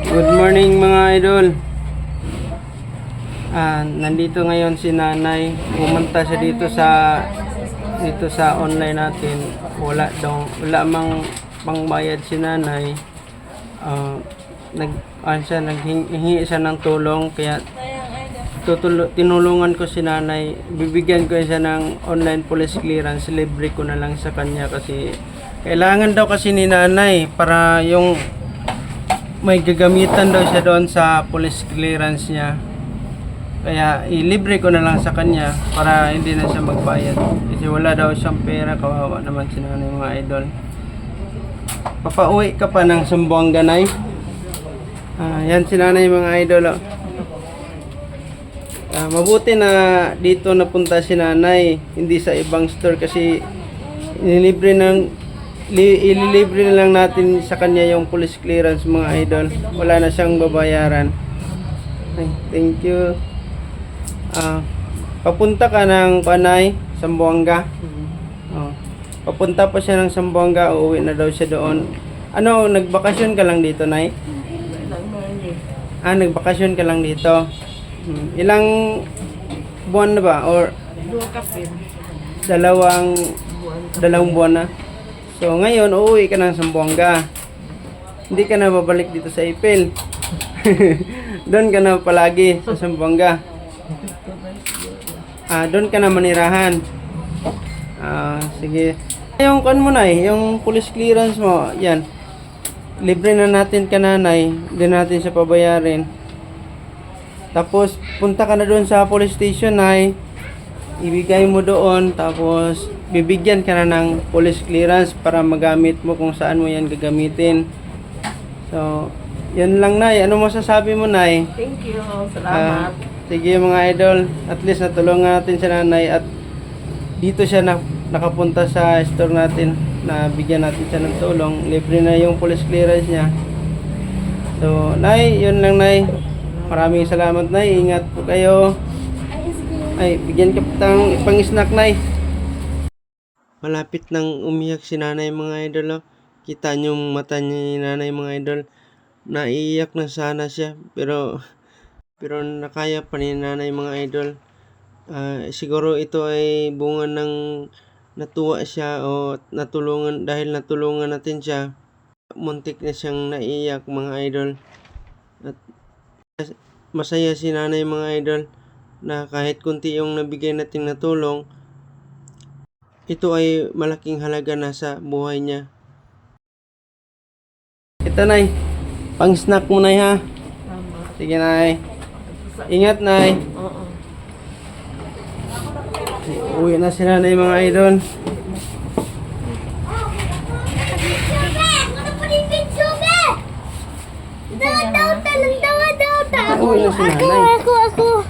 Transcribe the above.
Good morning mga idol. Nandito ngayon si nanay. Pumunta siya dito sa online natin. Wala mang pangbayad si nanay. Naghingi siya ng tulong, kaya tinulungan ko si nanay. Bibigyan ko siya ng online police clearance. Libre ko na lang sa kanya kasi kailangan daw kasi ni nanay para yung may gagamitan daw siya doon sa police clearance niya. Kaya ilibre ko na lang sa kanya para hindi na siya magbayad. Kasi wala daw siyang pera, kawawa naman si nanay mga idol. Papauwi ka pa ng Zamboanga, Nay. Yan si nanay mga idol. Mabuti na dito napunta si nanay, hindi sa ibang store kasi ililibre na lang natin sa kanya yung police clearance mga idol. Wala na siyang babayaran. Ay, thank you. Papunta ka ng Panay, Zamboanga. Papunta pa siya ng Zamboanga, uuwi na daw siya doon. Nagbakasyon ka lang dito, Nay? Nagbakasyon ka lang dito. Ilang buwan na ba? Or dalawang buwan na? So ngayon, uuwi ka ng Zamboanga. Hindi ka na babalik dito sa Ipil. Doon ka na palagi sa Zamboanga. Doon ka na manirahan. Sige. Yung kan mo, Nay, yung police clearance mo, yan. Libre na natin ka, nanay. Hindi natin siya pabayarin. Tapos, punta ka na doon sa police station, Nay. Ibigay mo doon, tapos bibigyan ka na ng police clearance para magamit mo kung saan mo yan gagamitin. So, yan lang, Nay. Ano masasabi mo, Nay? Thank you. Salamat. Sige mga idol, at least natulungan natin si nanay at dito siya nakapunta sa store natin na bigyan natin siya ng tulong. Libre na yung police clearance niya. So, Nay, yun lang, Nay. Maraming salamat, Nay. Ingat po kayo. Ay, bigyan ka pang snack, Nay. Malapit nang umiyak si nanay mga idol. Kita niyo yung mata niya ni nanay mga idol. Naiiyak na sana siya, pero nakaya pa ni nanay mga idol. Siguro ito ay bunga ng natuwa siya o dahil natulungan natin siya. Muntik na siyang naiiyak mga idol. At masaya si nanay mga idol na kahit kunti yung nabigay nating natulong, ito ay malaking halaga na sa buhay niya. Ito, Nay, pang snack mo, Nay, ha? Sige, Nay. Ingat, Nay. Oo. Uwi na si nanay mga idol. Uwi na si nanay. Ako.